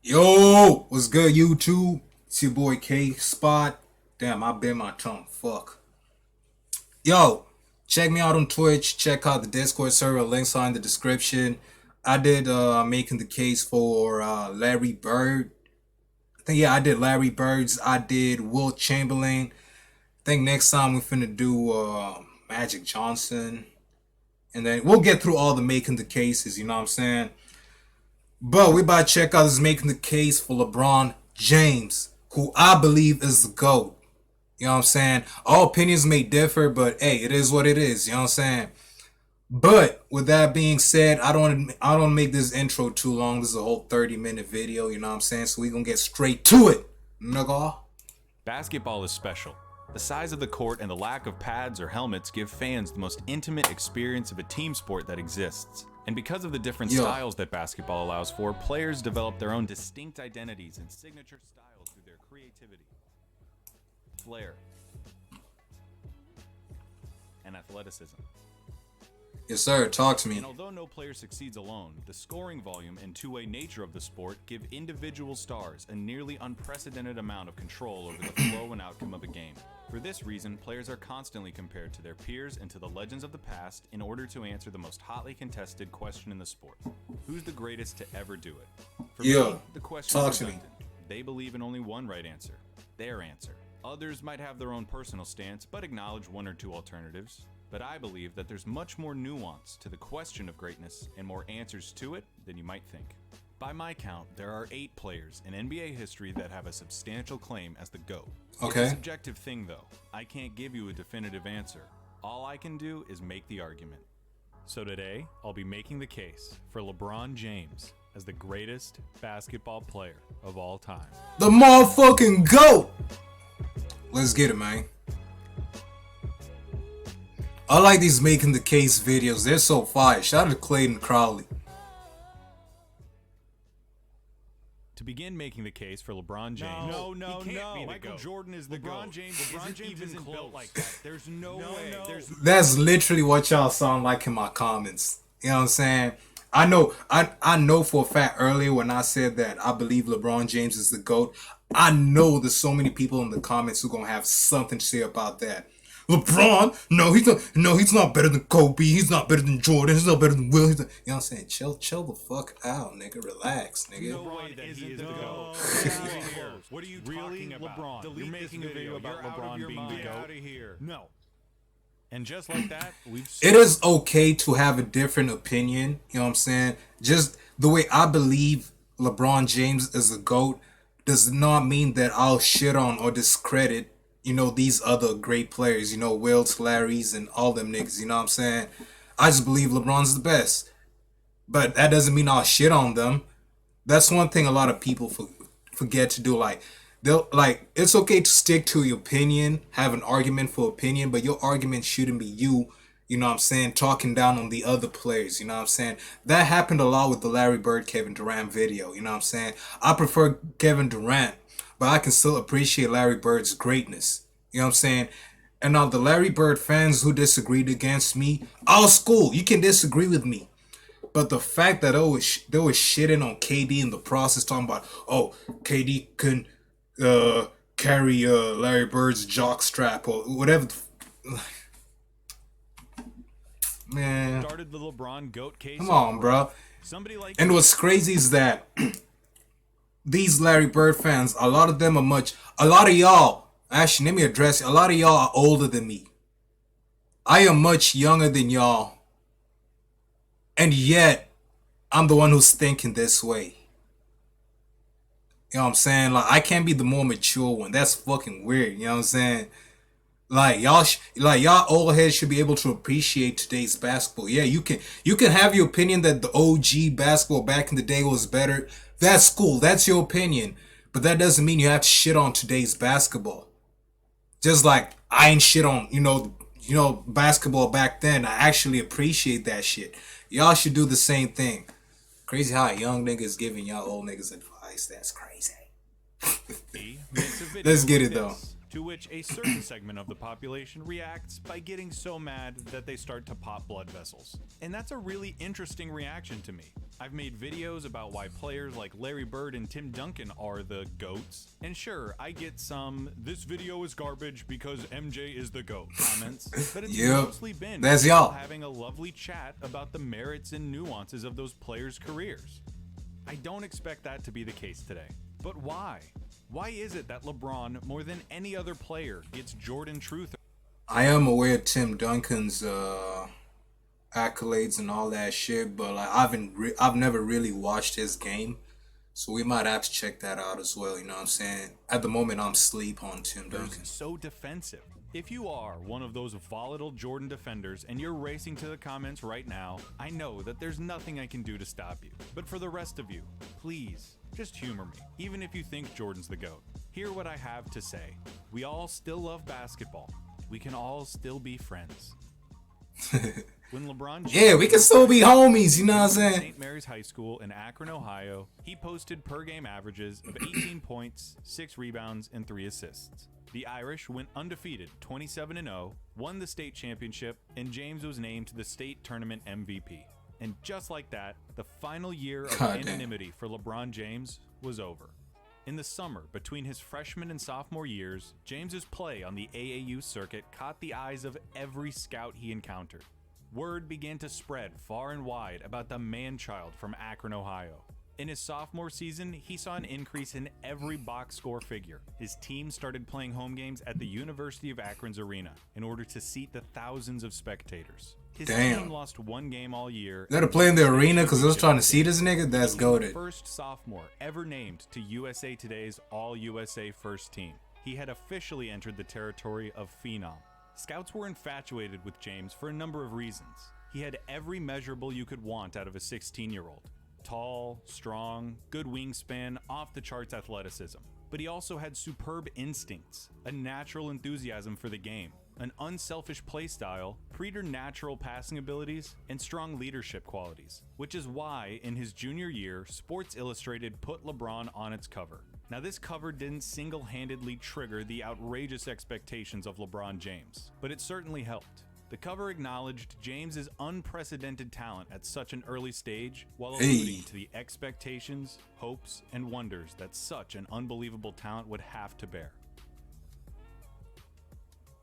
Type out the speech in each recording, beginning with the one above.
Yo, what's good, YouTube? It's your boy K Spot. Damn, I bit my tongue. Fuck. Yo, check me out on Twitch. Check out the Discord server. Links are in the description. I did making the case for Larry Bird. I think I did Larry Bird's. I did Will Chamberlain. I think next time we finna do Magic Johnson, and then we'll get through all the making the cases. You know what I'm saying? But we about to check out this making the case for LeBron James, who I believe is the GOAT. You know what I'm saying? All opinions may differ, but hey, it is what it is. You know what I'm saying? But with that being said, I don't make this intro too long. This is a whole 30-minute video. You know what I'm saying? So we gonna get straight to it, nigga. Basketball is special. The size of the court and the lack of pads or helmets give fans the most intimate experience of a team sport that exists. And because of the different styles that basketball allows for, players develop their own distinct identities and signature styles through their creativity, flair, and athleticism. Yes, sir. Talk to me. And although no player succeeds alone, the scoring volume and two-way nature of the sport give individual stars a nearly unprecedented amount of control over the flow and outcome of a game. For this reason, players are constantly compared to their peers and to the legends of the past in order to answer the most hotly contested question in the sport. Who's the greatest to ever do it? For me, the question is redundant. They believe in only one right answer, their answer. Others might have their own personal stance, but acknowledge one or two alternatives. But I believe that there's much more nuance to the question of greatness and more answers to it than you might think. By my count, there are 8 players in NBA history that have a substantial claim as the GOAT. Okay. It's a subjective thing though. I can't give you a definitive answer. All I can do is make the argument. So today, I'll be making the case for LeBron James as the greatest basketball player of all time. The motherfucking GOAT! Let's get it, man. I like these making the case videos. They're so fire. Shout out to Clayton Crowley. To begin making the case for LeBron James, No. Michael Jordan is the LeBron GOAT. James isn't built like that. There's no way. That's literally what y'all sound like in my comments. You know what I'm saying? I know for a fact earlier when I said that I believe LeBron James is the GOAT, I know there's so many people in the comments who gonna have something to say about that. LeBron, he's not better than Kobe, he's not better than Jordan, he's not better than Will. You know what I'm saying? Chill the fuck out, nigga. Relax, nigga. No way that he is the GOAT. What are you talking about? LeBron. You're making a video about LeBron being the GOAT. Out of here. No. And just like that, it is okay to have a different opinion. You know what I'm saying? Just the way I believe LeBron James is the GOAT does not mean that I'll shit on or discredit, these other great players, Wills, Larry's, and all them niggas, you know what I'm saying? I just believe LeBron's the best. But that doesn't mean I'll shit on them. That's one thing a lot of people forget to do. It's okay to stick to your opinion, have an argument for opinion, but your argument shouldn't be you know what I'm saying, talking down on the other players, you know what I'm saying? That happened a lot with the Larry Bird, Kevin Durant video, you know what I'm saying? I prefer Kevin Durant, but I can still appreciate Larry Bird's greatness. You know what I'm saying? And now the Larry Bird fans who disagreed against me, all school, you can disagree with me. But the fact that they was shitting on KD in the process, talking about, KD couldn't carry Larry Bird's jock strap or whatever. Man. Started the LeBron GOAT case. Come on, bro. And what's crazy is that these Larry Bird fans, a lot of y'all, actually, let me address it. A lot of y'all are older than me. I am much younger than y'all. And yet, I'm the one who's thinking this way. You know what I'm saying? I can't be the more mature one. That's fucking weird. You know what I'm saying? Y'all old heads should be able to appreciate today's basketball. Yeah, you can have your opinion that the OG basketball back in the day was better. That's cool. That's your opinion. But that doesn't mean you have to shit on today's basketball. Just like I ain't shit on, basketball back then. I actually appreciate that shit. Y'all should do the same thing. Crazy how a young nigga is giving y'all old niggas advice. That's crazy. Let's get it though. to which a certain segment of the population reacts by getting so mad that they start to pop blood vessels. And that's a really interesting reaction to me. I've made videos about why players like Larry Bird and Tim Duncan are the GOATs, and sure, I get some "this video is garbage because MJ is the GOAT" comments, but it's mostly been that's y'all having a lovely chat about the merits and nuances of those players' careers. I don't expect that to be the case today. But why? Why is it that LeBron, more than any other player, gets Jordan truth? I am aware of Tim Duncan's accolades and all that shit, but like I've never really watched his game, so we might have to check that out as well. You know what I'm saying? At the moment, I'm sleep on Tim Duncan. So defensive. If you are one of those volatile Jordan defenders and you're racing to the comments right now, I know that there's nothing I can do to stop you. But for the rest of you, please, just humor me, even if you think Jordan's the GOAT. Hear what I have to say. We all still love basketball. We can all still be friends. When LeBron Yeah, we can still be homies, you know what I'm saying? St. Mary's High School in Akron, Ohio, he posted per-game averages of 18 points, 6 rebounds, and 3 assists. The Irish went undefeated, 27-0, won the state championship, and James was named the state tournament MVP. And just like that, the final year of anonymity for LeBron James was over. In the summer, between his freshman and sophomore years, James's play on the AAU circuit caught the eyes of every scout he encountered. Word began to spread far and wide about the man-child from Akron, Ohio. In his sophomore season, he saw an increase in every box score figure. His team started playing home games at the University of Akron's arena in order to seat the thousands of spectators. His team lost one game all year. They're playing the arena because they was trying to see this nigga? That's goated. First sophomore ever named to USA Today's All-USA First Team. He had officially entered the territory of phenom. Scouts were infatuated with James for a number of reasons. He had every measurable you could want out of a 16-year-old. Tall, strong, good wingspan, off-the-charts athleticism. But he also had superb instincts, a natural enthusiasm for the game, an unselfish play style, preternatural passing abilities, and strong leadership qualities, which is why, in his junior year, Sports Illustrated put LeBron on its cover. Now, this cover didn't single-handedly trigger the outrageous expectations of LeBron James, but it certainly helped. The cover acknowledged James's unprecedented talent at such an early stage, while alluding to the expectations, hopes, and wonders that such an unbelievable talent would have to bear.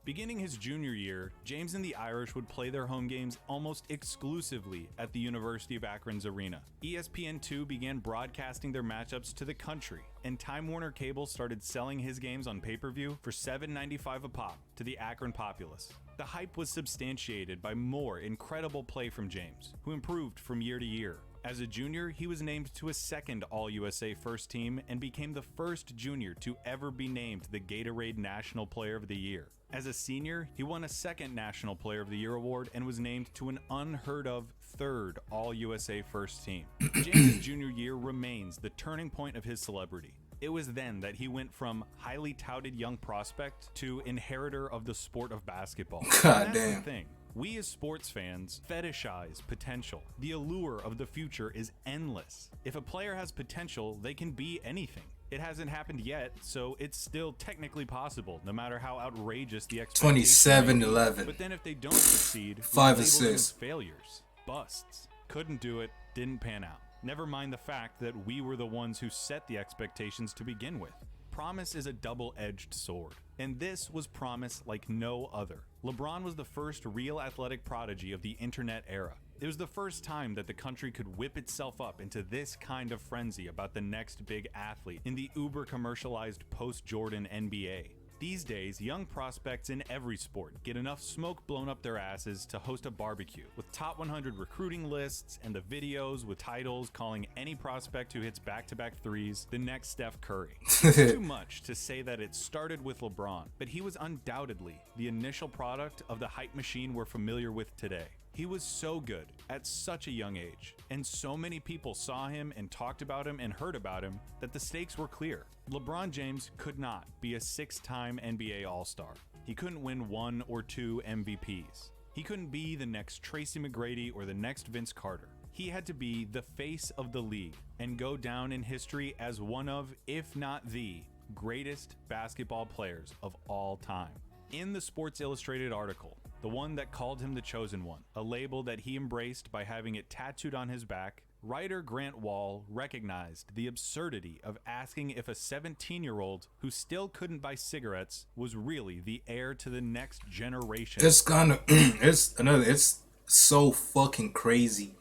Beginning his junior year, James and the Irish would play their home games almost exclusively at the University of Akron's arena. ESPN2 began broadcasting their matchups to the country, and Time Warner Cable started selling his games on pay-per-view for $7.95 a pop to the Akron populace. The hype was substantiated by more incredible play from James, who improved from year to year. As a junior, he was named to a second All-USA First Team and became the first junior to ever be named the Gatorade National Player of the Year. As a senior, he won a second National Player of the Year award and was named to an unheard-of third All-USA First Team. James' junior year remains the turning point of his celebrity. It was then that he went from highly touted young prospect to inheritor of the sport of basketball. God That's damn. the thing. We as sports fans fetishize potential. The allure of the future is endless. If a player has potential, they can be anything. It hasn't happened yet, so it's still technically possible, no matter how outrageous the expectations. 27-11. But then if they don't succeed, 5 we label them assists. as failures, busts. Couldn't do it, didn't pan out. Never mind the fact that we were the ones who set the expectations to begin with. Promise is a double-edged sword, and this was promise like no other. LeBron was the first real athletic prodigy of the internet era. It was the first time that the country could whip itself up into this kind of frenzy about the next big athlete in the uber-commercialized post-Jordan NBA. These days, young prospects in every sport get enough smoke blown up their asses to host a barbecue with top 100 recruiting lists and the videos with titles calling any prospect who hits back-to-back threes the next Steph Curry. It's too much to say that it started with LeBron, but he was undoubtedly the initial product of the hype machine we're familiar with today. He was so good at such a young age, and so many people saw him and talked about him and heard about him that the stakes were clear. LeBron James could not be a 6-time NBA All-Star. He couldn't win 1 or 2 MVPs. He couldn't be the next Tracy McGrady or the next Vince Carter. He had to be the face of the league and go down in history as one of, if not the greatest basketball players of all time. In the Sports Illustrated article, the one that called him the chosen one, a label that he embraced by having it tattooed on his back, writer Grant Wall recognized the absurdity of asking if a 17-year-old who still couldn't buy cigarettes was really the heir to the next generation. It's kind of it's so fucking crazy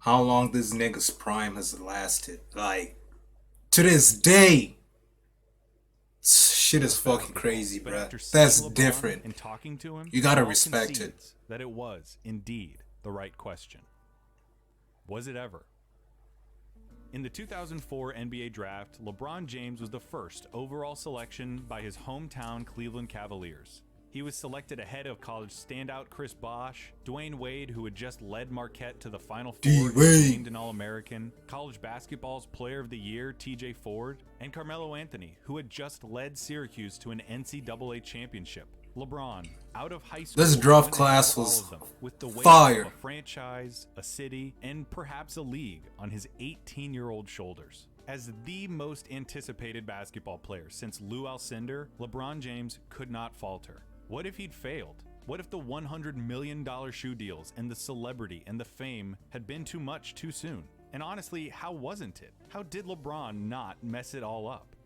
how long this nigga's prime has lasted. Like, to this day, shit is fucking crazy, But bruh. after seeing That's LeBron different. and talking to him, You gotta Wall respect it. concedes that it was indeed the right question. Was it ever? In the 2004 NBA draft, LeBron James was the first overall selection by his hometown Cleveland Cavaliers. He was selected ahead of college standout Chris Bosh, Dwayne Wade, who had just led Marquette to the Final Four and was named an All-American, college basketball's Player of the Year TJ Ford, and Carmelo Anthony, who had just led Syracuse to an NCAA championship. LeBron, out of high school, This draft went class ahead of was all of them, with the weight fire. of a franchise, a city, and perhaps a league on his 18-year-old shoulders. As the most anticipated basketball player since Lou Alcindor, LeBron James could not falter. What if he'd failed? What if the $100 million shoe deals and the celebrity and the fame had been too much too soon? And honestly, how wasn't it? How did LeBron not mess it all up?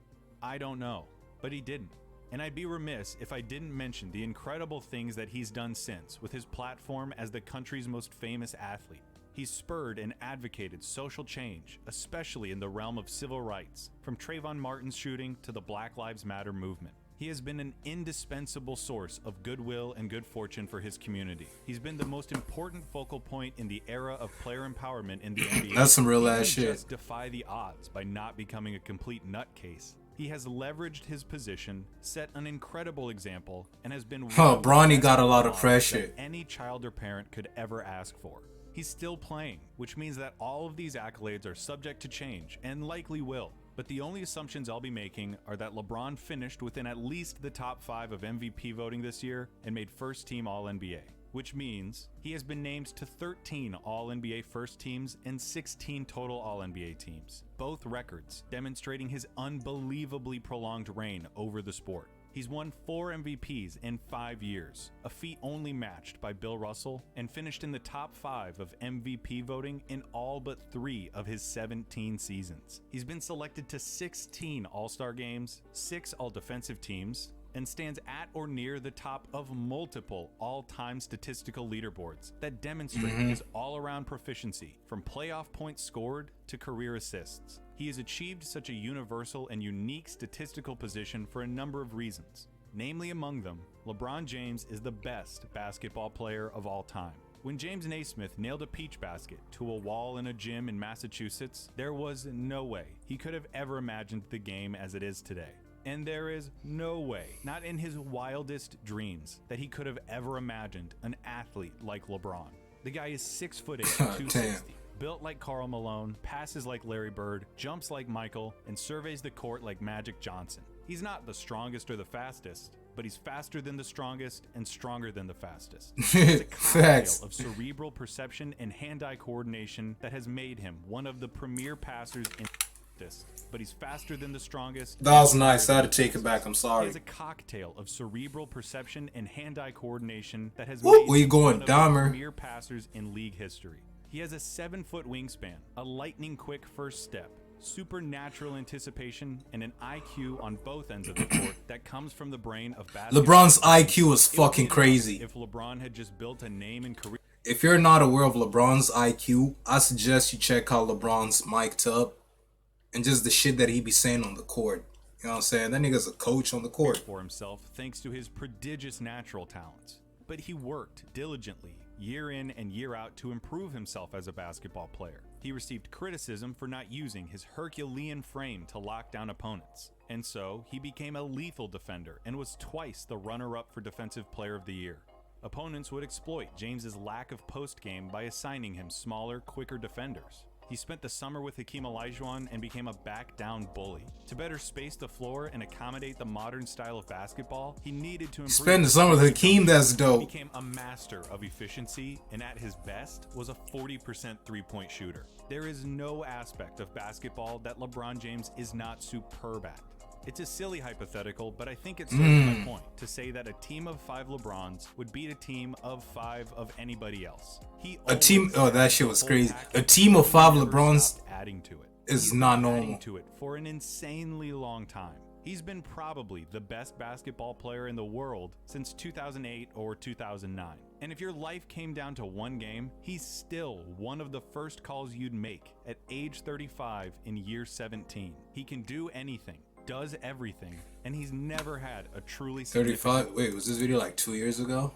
I don't know, but he didn't. And I'd be remiss if I didn't mention the incredible things that he's done since with his platform as the country's most famous athlete. He's spurred and advocated social change, especially in the realm of civil rights, from Trayvon Martin's shooting to the Black Lives Matter movement. He has been an indispensable source of goodwill and good fortune for his community. He's been the most important focal point in the era of player empowerment in the NBA. That's some real He ass didn't shit. just defy the odds by not becoming a complete nutcase. He has leveraged his position, set an incredible example, and has been one of the Bronny best got a lot of models pressure. that any child or parent could ever ask for. He's still playing, which means that all of these accolades are subject to change and likely will. But the only assumptions I'll be making are that LeBron finished within at least the top 5 of MVP voting this year and made first team All-NBA, which means he has been named to 13 All-NBA first teams and 16 total All-NBA teams, both records demonstrating his unbelievably prolonged reign over the sport. He's won 4 MVPs in 5 years, a feat only matched by Bill Russell, and finished in the top 5 of MVP voting in all but 3 of his 17 seasons. He's been selected to 16 All-Star games, 6 All-Defensive teams, and stands at or near the top of multiple all-time statistical leaderboards that demonstrate his all-around proficiency, from playoff points scored to career assists. He has achieved such a universal and unique statistical position for a number of reasons. Namely among them, LeBron James is the best basketball player of all time. When James Naismith nailed a peach basket to a wall in a gym in Massachusetts, there was no way he could have ever imagined the game as it is today. And there is no way, not in his wildest dreams, that he could have ever imagined an athlete like LeBron. The guy is 6'8", 260, built like Karl Malone, passes like Larry Bird, jumps like Michael, and surveys the court like Magic Johnson. He's not the strongest or the fastest, but he's faster than the strongest and stronger than the fastest. It's a cocktail of cerebral perception and hand-eye coordination that has made him one of the premier passers in this, but he's faster than the strongest. That was nice. I had to take it back. I'm He sorry. has a cocktail of cerebral perception and hand-eye coordination that has Whoop, made where you him going, one of the Dahmer? premier passers in league history. He has a 7-foot wingspan, a lightning-quick first step, supernatural anticipation, and an IQ on both ends of the court that comes from the brain of basketball. LeBron's IQ is It would fucking be enough crazy. if LeBron had just built a name and career. If you're not aware of LeBron's IQ, I suggest you check out LeBron's mic'd up and just the shit that he be saying on the court. You know what I'm saying? That nigga's a coach on the court. For himself thanks to his prodigious natural talents. But he worked diligently, year in and year out, to improve himself as a basketball player. He received criticism for not using his Herculean frame to lock down opponents. And so, he became a lethal defender and was twice the runner-up for Defensive Player of the Year. Opponents would exploit James's lack of post-game by assigning him smaller, quicker defenders. He spent the summer with Hakeem Olajuwon and became a back-down bully. To better space the floor and accommodate the modern style of basketball, he needed to improve. Spend the summer with Hakeem, that's He dope. became a master of efficiency, and at his best was a 40% three-point shooter. There is no aspect of basketball that LeBron James is not superb at. It's a silly hypothetical, but I think it serves my point to say that a team of 5 LeBrons would beat a team of 5 of anybody else. That shit was crazy. A team of 5 LeBrons adding to it. is not normal. Adding to it for an insanely long time. He's been probably the best basketball player in the world since 2008 or 2009. And if your life came down to one game, he's still one of the first calls you'd make at age 35 in year 17. He can do anything, does everything, and he's never had a truly 35? Wait, was this video like 2 years ago?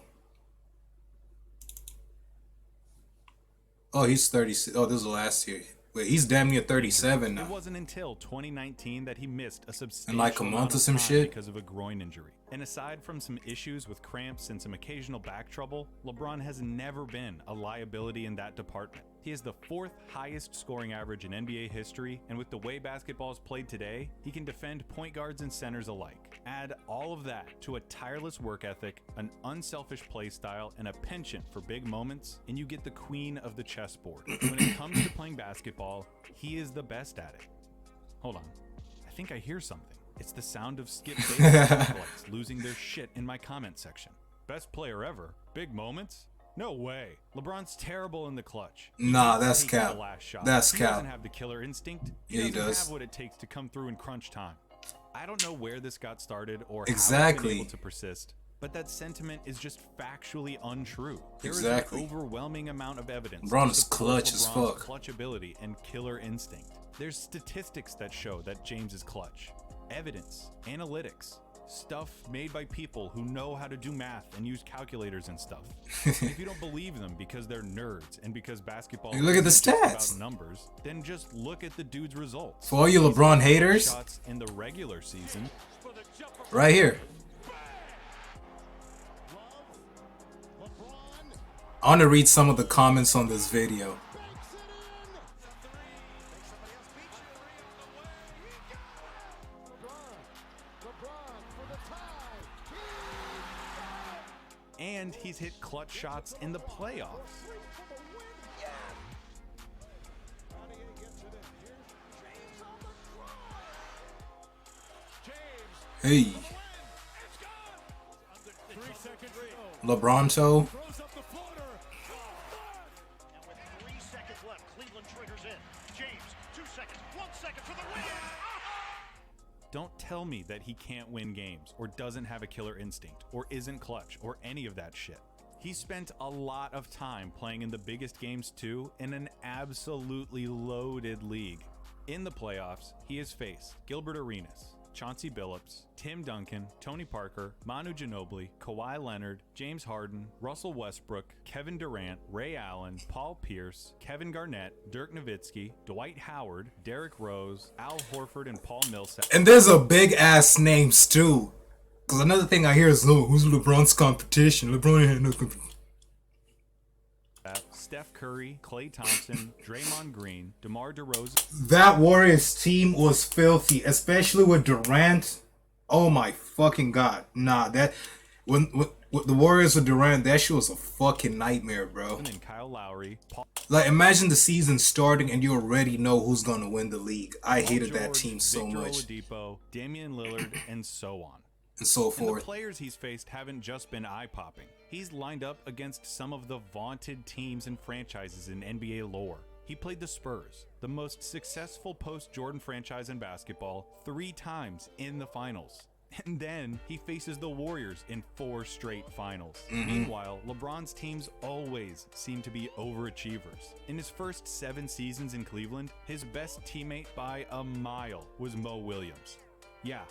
Oh, he's 36. Oh, this was last year. Wait, he's damn near 37 now. It wasn't until 2019 that he missed a substantial In like a month or some time shit? because of a groin injury. And aside from some issues with cramps and some occasional back trouble, LeBron has never been a liability in that department. He has the 4th highest scoring average in NBA history, and with the way basketball is played today, he can defend point guards and centers alike. Add all of that to a tireless work ethic, an unselfish play style, and a penchant for big moments, and you get the queen of the chessboard. When it comes to playing basketball, he is the best at it. Hold on, I think I hear something. It's the sound of Skip Bayless losing their shit in my comment section. Best player ever? Big moments? No way. LeBron's terrible in the clutch. Nah, that's cap. That's He cap. doesn't have the killer instinct. Yeah, he doesn't does. have what it takes to come through in crunch time. I don't know where this got started or how Exactly. it's been able to persist, but that sentiment is just factually untrue. There Exactly. is an overwhelming amount of evidence LeBron to is support clutch as LeBron's fuck. clutch ability and killer instinct. There's statistics that show that James is clutch. Evidence, analytics, stuff made by people who know how to do math and use calculators and stuff. And if you don't believe them because they're nerds and because basketball Hey, look at the isn't just stats. about numbers, then just look at the dude's results. For all you He's LeBron hit haters, shots in the regular season. right here. I want to read some of the comments on this video. And he's hit clutch shots in the playoffs. Hey. LeBron toe. Throws up the floater. And with 3 seconds left, Cleveland triggers in. James, 2 seconds, 1 second for the win. Don't tell me that he can't win games, or doesn't have a killer instinct, or isn't clutch, or any of that shit. He spent a lot of time playing in the biggest games too, in an absolutely loaded league. In the playoffs, he has faced Gilbert Arenas, Chauncey Billups, Tim Duncan, Tony Parker, Manu Ginobili, Kawhi Leonard, James Harden, Russell Westbrook, Kevin Durant, Ray Allen, Paul Pierce, Kevin Garnett, Dirk Nowitzki, Dwight Howard, Derrick Rose, Al Horford, and Paul Millsap. And there's a big ass names too. Cause another thing I hear is, "Oh, who's LeBron's competition? LeBron ain't had no competition." Steph Curry, Klay Thompson, Draymond Green, DeMar DeRozan. That Warriors team was filthy, especially with Durant. Oh my fucking god! Nah, that when the Warriors with Durant, that shit was a fucking nightmare, bro. And Kyle Lowry, Paul Like, imagine the season starting and you already know who's gonna win the league. I hated that George, team so Victor much, Oladipo, Damian Lillard, and so on. and so And the forth. players he's faced haven't just been eye-popping. He's lined up against some of the vaunted teams and franchises in NBA lore. He played the Spurs, the most successful post-Jordan franchise in basketball, 3 times in the finals. And then he faces the Warriors in 4 straight finals. Meanwhile, LeBron's teams always seem to be overachievers. In his first 7 seasons in Cleveland, his best teammate by a mile was Mo Williams. Yeah,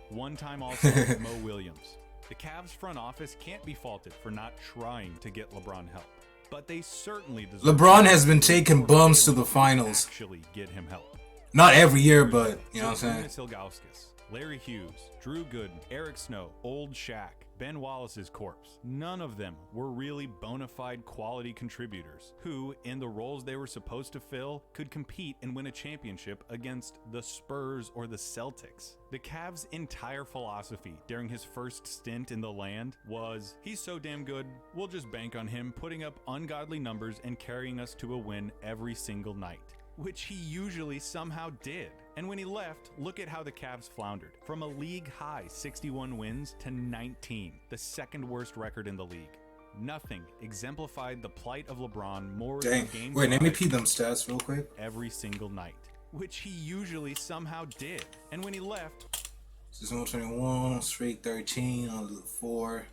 one-time All-Star Mo Williams. The Cavs front office can't be faulted for not trying to get LeBron help, but they certainly deserve LeBron has been taking for bums to failing the finals. Actually get him help. Not every year, but you know what I'm saying. Zydrunas Ilgauskas, Larry Hughes, Drew Gooden, Eric Snow, Old Shaq, Ben Wallace's corpse. None of them were really bona fide quality contributors who, in the roles they were supposed to fill, could compete and win a championship against the Spurs or the Celtics. The Cavs' entire philosophy during his first stint in the land was, he's so damn good, we'll just bank on him putting up ungodly numbers and carrying us to a win every single night. Which he usually somehow did. And when he left, look at how the Cavs floundered. From a league-high 61 wins to 19, the second worst record in the league. Nothing exemplified the plight of LeBron more Dang. than Game Wait, let me 5 pee them stats real quick. every single night, which he usually somehow did. And when he left, This is 121, straight 13, on the 4,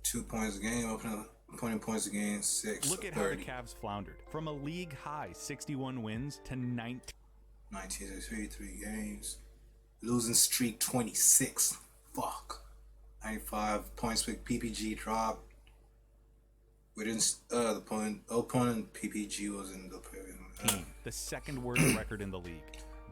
2 points a game, opening 20 points a game, 6. look at 30. how the Cavs floundered. From a league-high 61 wins to 19. 19 games. Losing streak 26. Fuck. 95 points with PPG drop. We didn't. The opponent PPG was in the The second worst record in the league.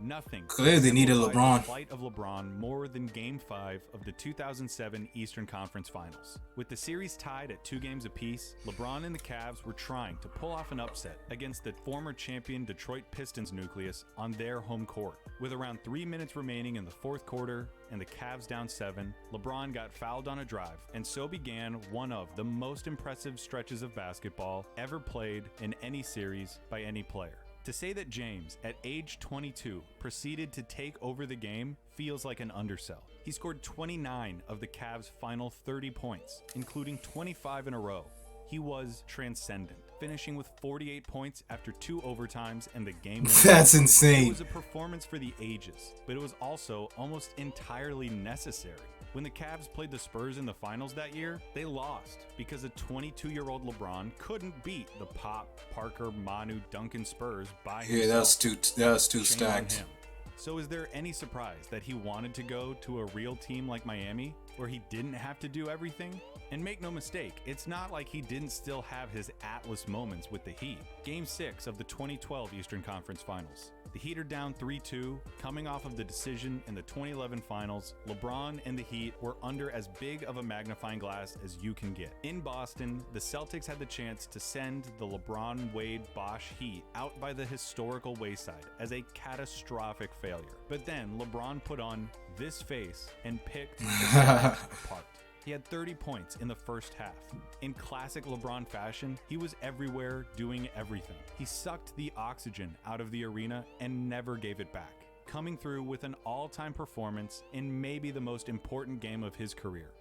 Nothing. Clearly they needed exemplified LeBron. The plight of LeBron more than Game 5 of the 2007 Eastern Conference Finals. With the series tied at 2 games apiece, LeBron and the Cavs were trying to pull off an upset against the former champion Detroit Pistons nucleus on their home court. With around 3 minutes remaining in the fourth quarter and the Cavs down 7, LeBron got fouled on a drive, and so began one of the most impressive stretches of basketball ever played in any series by any player. To say that James, at age 22, proceeded to take over the game feels like an undersell. He scored 29 of the Cavs' final 30 points, including 25 in a row. He was transcendent, finishing with 48 points after 2 overtimes and the game winner. That's It insane. was a performance for the ages, but it was also almost entirely necessary. When the Cavs played the Spurs in the finals that year, they lost because a 22-year-old LeBron couldn't beat the Pop, Parker, Manu, Duncan Spurs by himself. Yeah, that's too Shame on stacked. him. So is there any surprise that he wanted to go to a real team like Miami, where he didn't have to do everything? And make no mistake, it's not like he didn't still have his Atlas moments with the Heat. Game 6 of the 2012 Eastern Conference Finals. The Heat are down 3-2, coming off of the decision in the 2011 Finals. LeBron and the Heat were under as big of a magnifying glass as you can get. In Boston, the Celtics had the chance to send the LeBron, Wade, Bosh Heat out by the historical wayside as a catastrophic failure. But then LeBron put on this face and picked the Celtics apart. He had 30 points in the first half. In classic LeBron fashion, he was everywhere doing everything. He sucked the oxygen out of the arena and never gave it back, coming through with an all-time performance in maybe the most important game of his career.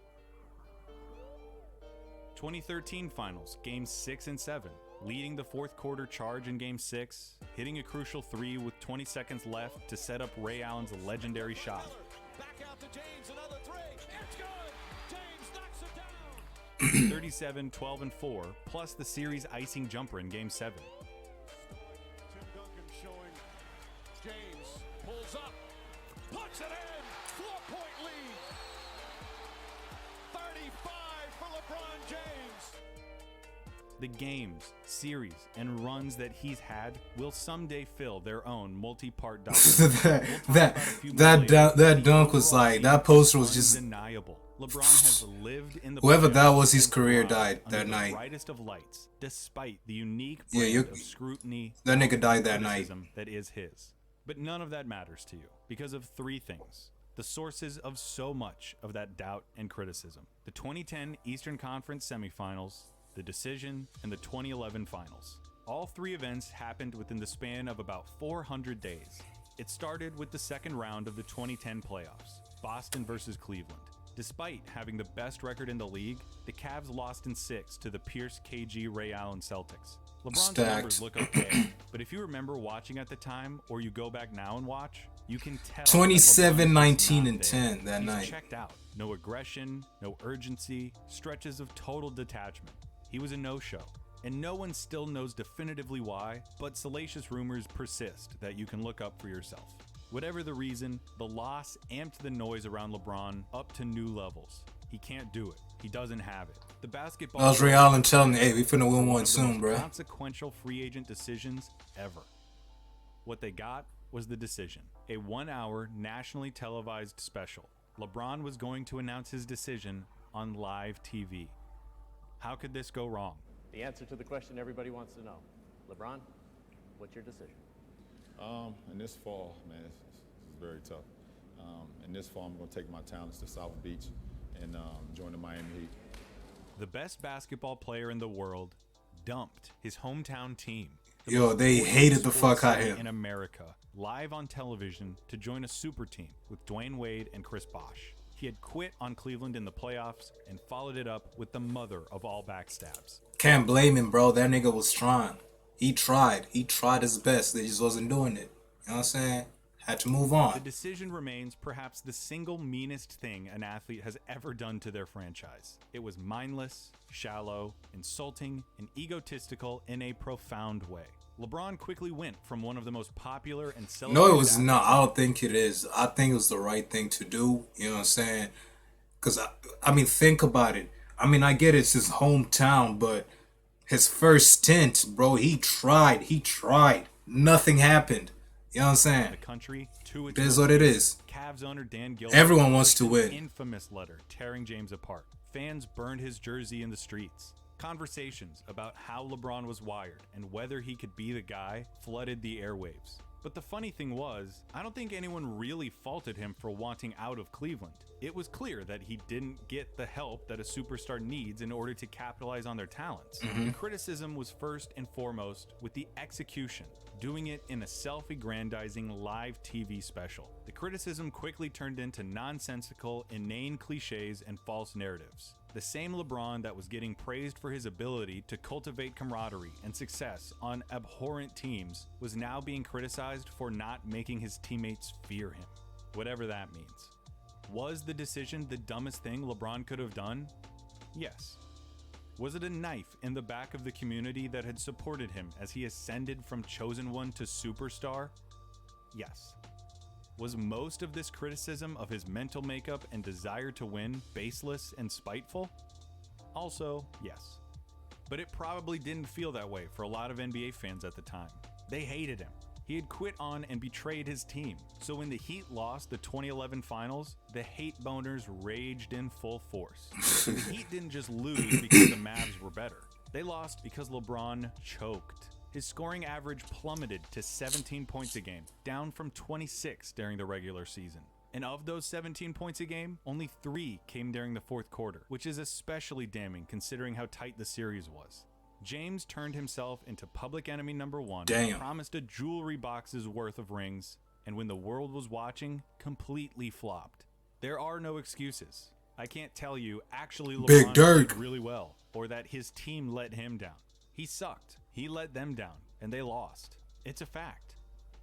2013 Finals, Games 6 and 7. Leading the fourth quarter charge in Game 6, hitting a crucial 3 with 20 seconds left to set up Ray Allen's legendary shot. Back out to James, another 3. It's good. James knocks it down. 37, 12, and 4, plus the series icing jumper in Game 7. Tim Duncan showing James pulls up, puts it in, 4-point lead. 35 for LeBron James. The games, series, and runs that he's had will someday fill their own multi-part documentary. that dunk was like, that poster was just undeniable. LeBron has lived in the whoever that playoffs was, his and career thrived died under that the night. brightest of lights, despite the unique Yeah, brand you- of scrutiny that nigga and died that night. criticism that is his. But none of that matters to you because of 3 things. The sources of so much of that doubt and criticism. The 2010 Eastern Conference semifinals, the decision, and the 2011 finals. All 3 events happened within the span of about 400 days. It started with the second round of the 2010 playoffs, Boston versus Cleveland. Despite having the best record in the league, the Cavs lost in 6 to the Pierce KG Ray Allen Celtics. LeBron's Stacked. numbers look okay, but if you remember watching at the time, or you go back now and watch, you can tell. that 27, LeBron was 19, not and there. 10 that He's night. checked out. No aggression, no urgency, stretches of total detachment. He was a no-show, and no one still knows definitively why, but salacious rumors persist that you can look up for yourself. Whatever the reason, the loss amped the noise around LeBron up to new levels. He can't do it. He doesn't have it. The basketball... That was Ray Allen telling me, hey, we finna win one of the soon, most bro. consequential free agent decisions ever. What they got was the decision. A 1-hour nationally televised special. LeBron was going to announce his decision on live TV. How could this go wrong? The answer to the question everybody wants to know. LeBron, what's your decision? In this fall, man, this is very tough. In this fall, I'm going to take my talents to South Beach and join the Miami Heat. The best basketball player in the world dumped his hometown team the Yo, most they important hated the sports fuck out of city him. in America, live on television to join a super team with Dwayne Wade and Chris Bosh. He had quit on Cleveland in the playoffs and followed it up with the mother of all backstabs. Can't blame him, bro. That nigga was trying. He tried. He tried his best. They just wasn't doing it. You know what I'm saying? Had to move The on. decision remains perhaps the single meanest thing an athlete has ever done to their franchise. It was mindless, shallow, insulting, and egotistical in a profound way. LeBron quickly went from one of the most popular and celebrated No, it was not. athletes I don't think it is. I think it was the right thing to do. You know what I'm saying? Because, I mean, think about it. I mean, I get it's his hometown, but his first stint, bro, he tried. He tried. Nothing happened. You know what I'm saying? the country to its It is what it is. Cavs owner Dan Gilbert Everyone wants to published win. an infamous letter tearing James apart. Fans burned his jersey in the streets. Conversations about how LeBron was wired and whether he could be the guy flooded the airwaves. But the funny thing was, I don't think anyone really faulted him for wanting out of Cleveland. It was clear that he didn't get the help that a superstar needs in order to capitalize on their talents. The criticism was first and foremost with the execution, doing it in a self-aggrandizing live TV special. The criticism quickly turned into nonsensical, inane cliches and false narratives. The same LeBron that was getting praised for his ability to cultivate camaraderie and success on abhorrent teams was now being criticized for not making his teammates fear him, whatever that means. Was the decision the dumbest thing LeBron could have done? Yes. Was it a knife in the back of the community that had supported him as he ascended from chosen one to superstar? Yes. Was most of this criticism of his mental makeup and desire to win baseless and spiteful? Also, yes. But it probably didn't feel that way for a lot of NBA fans at the time. They hated him. He had quit on and betrayed his team. So when the Heat lost the 2011 finals, the hate boners raged in full force. The Heat didn't just lose because the Mavs were better. They lost because LeBron choked. His scoring average plummeted to 17 points a game, down from 26 during the regular season. And of those 17 points a game, only 3 came during the fourth quarter, which is especially damning considering how tight the series was. James turned himself into public enemy number 1, Damn. promised a jewelry box's worth of rings, and when the world was watching, completely flopped. There are no excuses. I can't tell you actually Big LeBron Dirk. played really well, or that his team let him down. He sucked. He let them down, and they lost. It's a fact.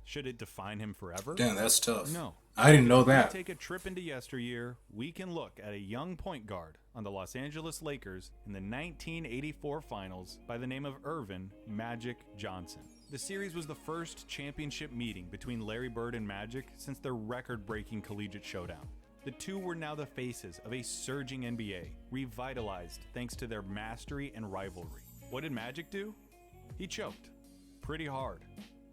Should it define him forever? Damn, that's tough. No. I didn't know If we that. take a trip into yesteryear, we can look at a young point guard on the Los Angeles Lakers in the 1984 finals by the name of Earvin Magic Johnson. The series was the first championship meeting between Larry Bird and Magic since their record-breaking collegiate showdown. The two were now the faces of a surging NBA, revitalized thanks to their mastery and rivalry. What did Magic do? He choked. Pretty hard.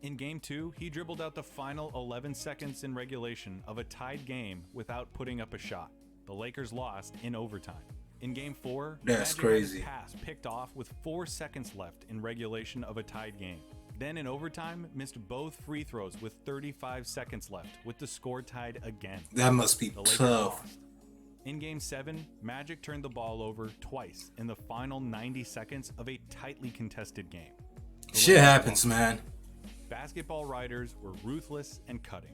In Game 2, he dribbled out the final 11 seconds in regulation of a tied game without putting up a shot. The Lakers lost in overtime. In Game 4, That's Magic crazy. had his pass picked off with 4 seconds left in regulation of a tied game. Then in overtime, missed both free throws with 35 seconds left, with the score tied again. That must be The Lakers tough. lost. In Game 7, Magic turned the ball over twice in the final 90 seconds of a tightly contested game. The Shit Lakers happens, lost. man. Basketball writers were ruthless and cutting.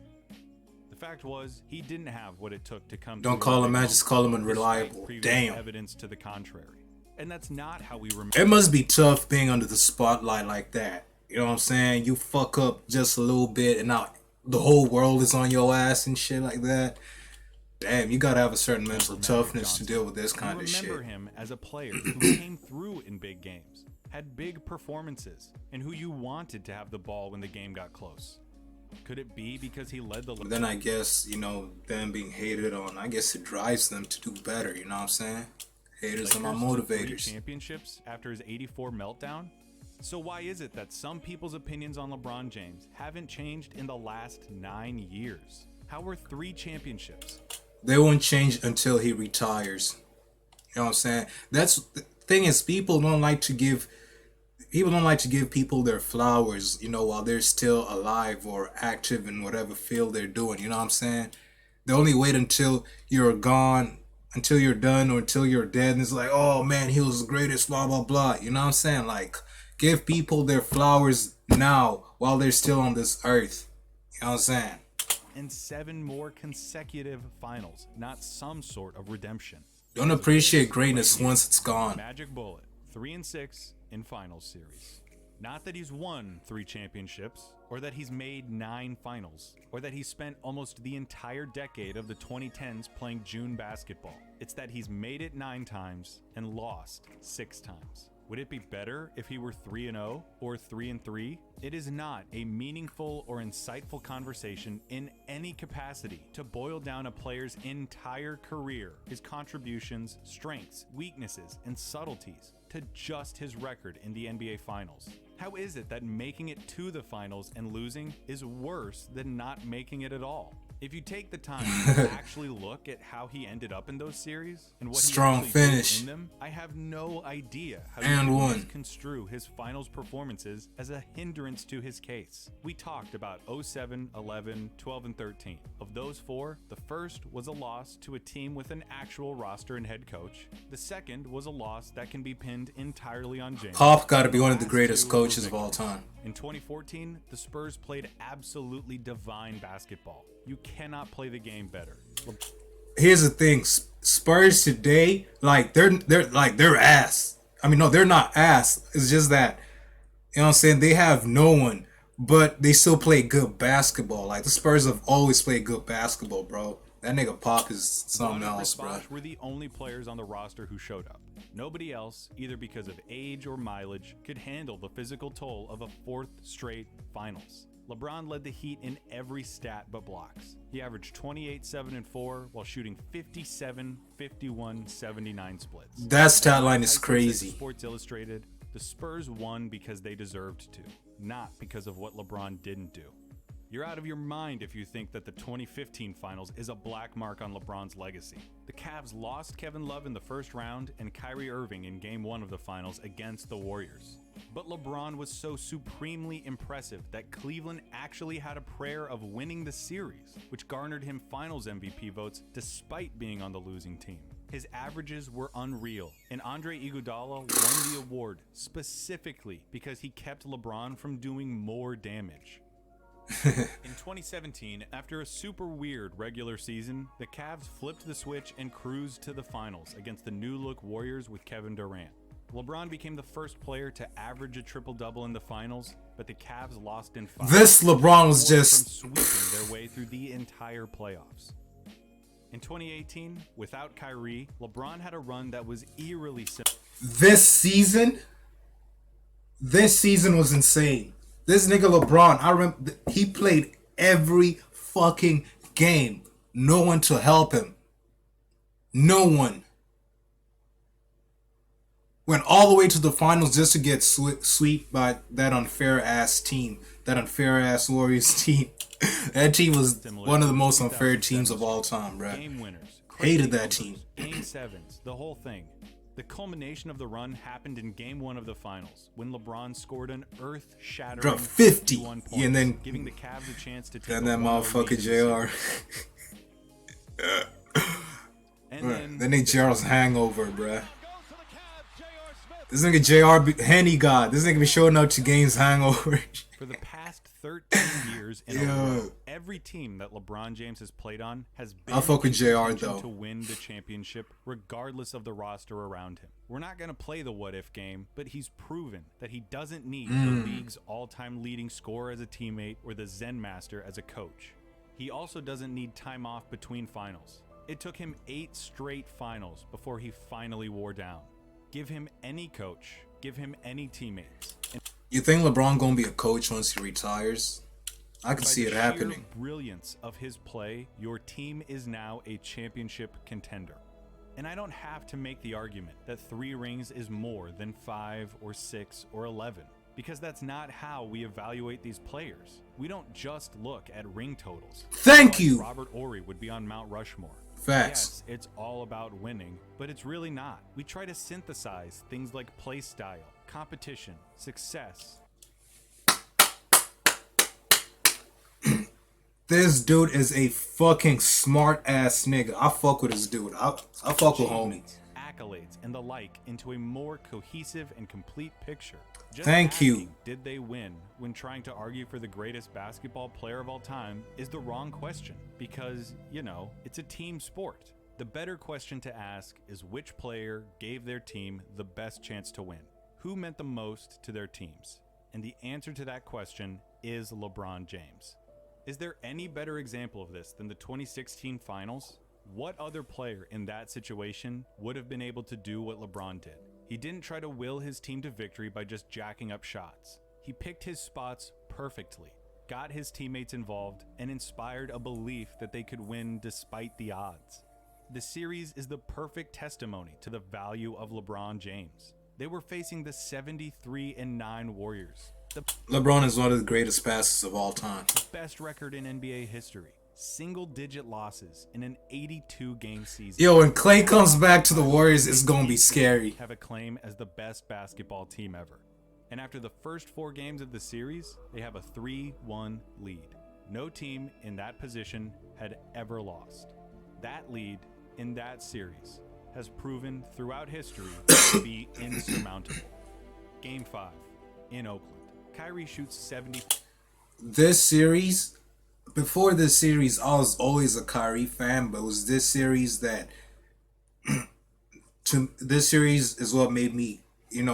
The fact was, he didn't have what it took to come Don't through call in him big Magic, just call him moments, despite unreliable. previous Damn. evidence to the contrary. And that's not how we remember. It must be tough being under the spotlight like that. You know what I'm saying? You fuck up just a little bit and now the whole world is on your ass and shit like that. Damn, you gotta have a certain mental toughness to deal with this kind You of shit. remember him as a player who came through in big games, had big performances, and who you wanted to have the ball when the game got close. Could it be because he led the But then I guess, you know, them being hated on, I guess it drives them to do better, you know what I'm saying? Haters are my Lakers to 3 motivators. championships after his 84 meltdown? So why is it that some people's opinions on LeBron James haven't changed in the last 9 years? How were 3 championships? They won't change until he retires. You know what I'm saying? That's the thing is people don't like to give people their flowers, you know, while they're still alive or active in whatever field they're doing. You know what I'm saying? They only wait until you're gone, until you're done, or until you're dead, and it's like, oh man, he was the greatest, blah blah blah. You know what I'm saying? Like, give people their flowers now while they're still on this earth. You know what I'm saying? And 7 more consecutive finals, not some sort of redemption. Don't appreciate greatness once it's gone. Magic bullet, 3-6 in finals series. Not that he's won 3 championships, or that he's made 9 finals, or that he spent almost the entire decade of the 2010s playing June basketball. It's that he's made it 9 times and lost 6 times. Would it be better if he were 3-0 or 3-3? It is not a meaningful or insightful conversation in any capacity to boil down a player's entire career, his contributions, strengths, weaknesses, and subtleties to just his record in the NBA Finals. How is it that making it to the finals and losing is worse than not making it at all? If you take the time to actually look at how he ended up in those series and what Strong he actually did finish. in them, I have no idea how And you won. can construe his finals performances as a hindrance to his case. We talked about 07, 11, 12, and 13. Of those 4, the first was a loss to a team with an actual roster and head coach. The second was a loss that can be pinned entirely on James. Pop got to be one of the Last greatest 2 were coaches of all victories. time. In 2014, the Spurs played absolutely divine basketball. You cannot play the game better. Here's the thing: Spurs today, like they're ass. I mean, no, they're not ass. It's just that, you know what I'm saying, they have no one, but they still play good basketball. Like the Spurs have always played good basketball, bro. That nigga Pop is something Bron and else, Chris bro. Bosh were the only players on the roster who showed up. Nobody else, either because of age or mileage, could handle the physical toll of a 4th straight finals. LeBron led the Heat in every stat but blocks. He averaged 28, 7, and 4 while shooting 57, 51, 79 splits. That stat line As is I said to crazy. Sports Illustrated, the Spurs won because they deserved to, not because of what LeBron didn't do. You're out of your mind if you think that the 2015 finals is a black mark on LeBron's legacy. The Cavs lost Kevin Love in the first round and Kyrie Irving in Game 1 of the finals against the Warriors. But LeBron was so supremely impressive that Cleveland actually had a prayer of winning the series, which garnered him finals MVP votes despite being on the losing team. His averages were unreal, and Andre Iguodala won the award specifically because he kept LeBron from doing more damage. In 2017, after a super weird regular season, the Cavs flipped the switch and cruised to the finals against the new-look Warriors with Kevin Durant. LeBron became the first player to average a triple-double in the finals, but the Cavs lost in 5. This LeBron was From just sweeping their way through the entire playoffs. In 2018, without Kyrie, LeBron had a run that was eerily similar. this season. This season was insane. This nigga LeBron, I remember he played every fucking game. No one to help him. No one. Went all the way to the finals just to get swept by that unfair ass team. That unfair ass Warriors team. That team was one of the most unfair teams of all time, bruh. Game winners, Hated crazy that team. numbers, Game 7s, the whole thing. The culmination of the run happened in Game 1 of the finals, when LeBron scored an earth-shattering Dropped 50, 51 points, yeah, and then- giving the Cavs a chance to take And a that 1-0 motherfucker lead in the JR. series. And That nigga JR's hangover, bruh. Goes to the Cavs, J.R. Smith. This nigga JR be Henny God. This nigga be showing up to games hangover. for the past 13 years in a Yeah. row, every team that LeBron James has played on has been I fuck with in JR contention though. to win the championship regardless of the roster around him. We're not going to play the what if game, but he's proven that he doesn't need the league's all-time leading scorer as a teammate or the Zen master as a coach. He also doesn't need time off between finals. It took him 8 straight finals before he finally wore down. Give him any coach, give him any teammates. And You think LeBron gonna be a coach once he retires? I can by see the it sheer happening. brilliance of his play, your team is now a championship contender. And I don't have to make the argument that 3 rings is more than 5 or 6 or 11, because that's not how we evaluate these players. We don't just look at ring totals. Thank Otherwise, you. Robert Ory would be on Mount Rushmore. Facts. Yes, it's all about winning, but it's really not. We try to synthesize things like play style, competition, success. This dude is a fucking smart ass nigga. I fuck with this dude. I fuck with homie. Accolades and the like into a more cohesive and complete picture. Just Thank you. asking, did they win, when trying to argue for the greatest basketball player of all time is the wrong question because, it's a team sport. The better question to ask is which player gave their team the best chance to win? Who meant the most to their teams? And the answer to that question is LeBron James. Is there any better example of this than the 2016 finals? What other player in that situation would have been able to do what LeBron did? He didn't try to will his team to victory by just jacking up shots. He picked his spots perfectly, got his teammates involved, and inspired a belief that they could win despite the odds. The series is the perfect testimony to the value of LeBron James. They were facing the 73-9 Warriors, the LeBron is one of the greatest passers of all time. best record in NBA history, single-digit losses in an 82-game season. Yo, when Clay comes back to the Warriors, it's gonna be scary. Have a claim as the best basketball team ever. And after the first 4 games of the series, they have a 3-1 lead. No team in that position had ever lost. That lead in that series has proven throughout history to be insurmountable. Game 5 in Oakland. Kyrie shoots 70. This series, before this series, I was always a Kyrie fan, but it was this series that this series is what made me,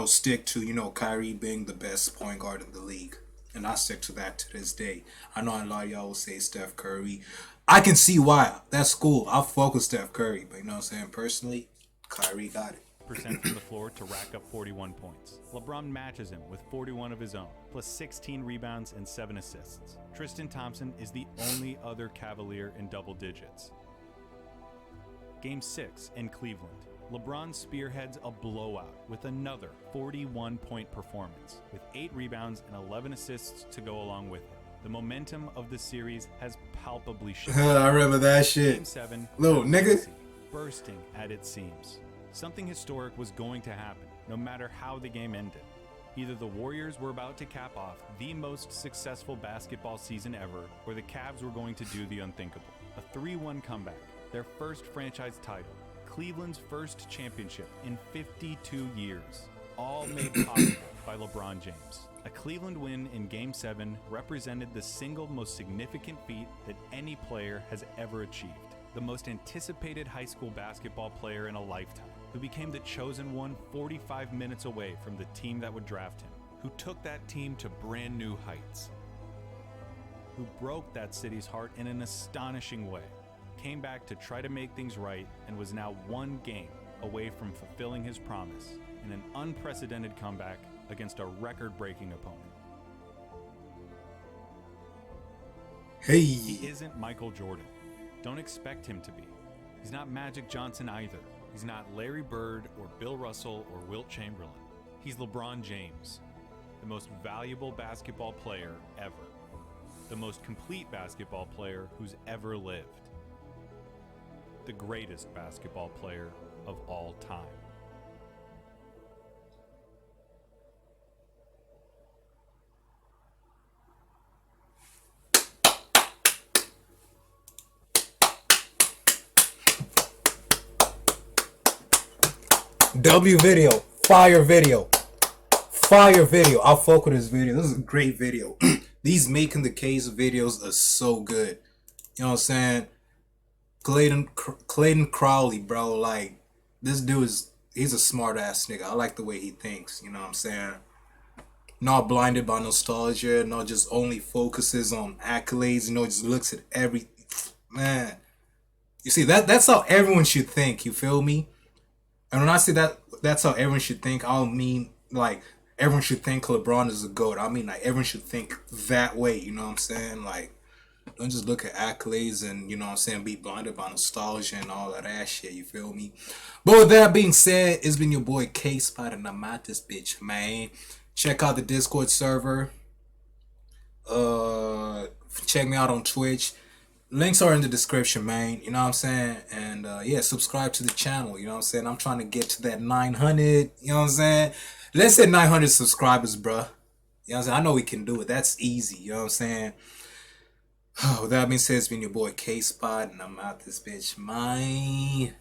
stick to, Kyrie being the best point guard in the league. And I stick to that to this day. I know a lot of y'all will say Steph Curry. I can see why. That's cool. I'll focus Steph Curry. But you know what I'm saying? Personally, Kyrie got it. Percent from the floor to rack up 41 points. LeBron matches him with 41 of his own, plus 16 rebounds and 7 assists. Tristan Thompson is the only other Cavalier in double digits. Game 6 in Cleveland. LeBron spearheads a blowout with another 41-point performance, with 8 rebounds and 11 assists to go along with it. The momentum of the series has palpably shifted. I remember that shit. Game 7, Little nigga. bursting at its seams. Something historic was going to happen, no matter how the game ended. Either the Warriors were about to cap off the most successful basketball season ever, or the Cavs were going to do the unthinkable. A 3-1 comeback, their first franchise title, Cleveland's first championship in 52 years, all made possible by LeBron James. A Cleveland win in Game 7 represented the single most significant feat that any player has ever achieved. The most anticipated high school basketball player in a lifetime, who became the chosen one 45 minutes away from the team that would draft him, who took that team to brand new heights, who broke that city's heart in an astonishing way, came back to try to make things right, and was now 1 game away from fulfilling his promise in an unprecedented comeback against a record-breaking opponent. Hey. He isn't Michael Jordan. Don't expect him to be. He's not Magic Johnson either. He's not Larry Bird or Bill Russell or Wilt Chamberlain. He's LeBron James, the most valuable basketball player ever. The most complete basketball player who's ever lived. The greatest basketball player of all time. W video. Fire video. Fire video. I'll fuck with this video. This is a great video. These making the case videos are so good. You know what I'm saying? Clayton Crowley, bro. Like, this dude he's a smart ass nigga. I like the way he thinks. You know what I'm saying? Not blinded by nostalgia. Not just only focuses on accolades. Just looks at every man. You see, that's how everyone should think. You feel me? And when I say that's how everyone should think, I don't mean like everyone should think LeBron is a GOAT. I mean like everyone should think that way, you know what I'm saying? Like, don't just look at accolades and, be blinded by nostalgia and all of that shit, you feel me? But with that being said, it's been your boy K-Spot and I'm at this bitch, man. Check out the Discord server. Check me out on Twitch. Links are in the description, man. You know what I'm saying? And yeah, subscribe to the channel. You know what I'm saying? I'm trying to get to that 900. You know what I'm saying? Let's say 900 subscribers, bruh. You know what I'm saying? I know we can do it. That's easy. You know what I'm saying? With that being said, it's been your boy K-Spot, and I'm out this bitch, man.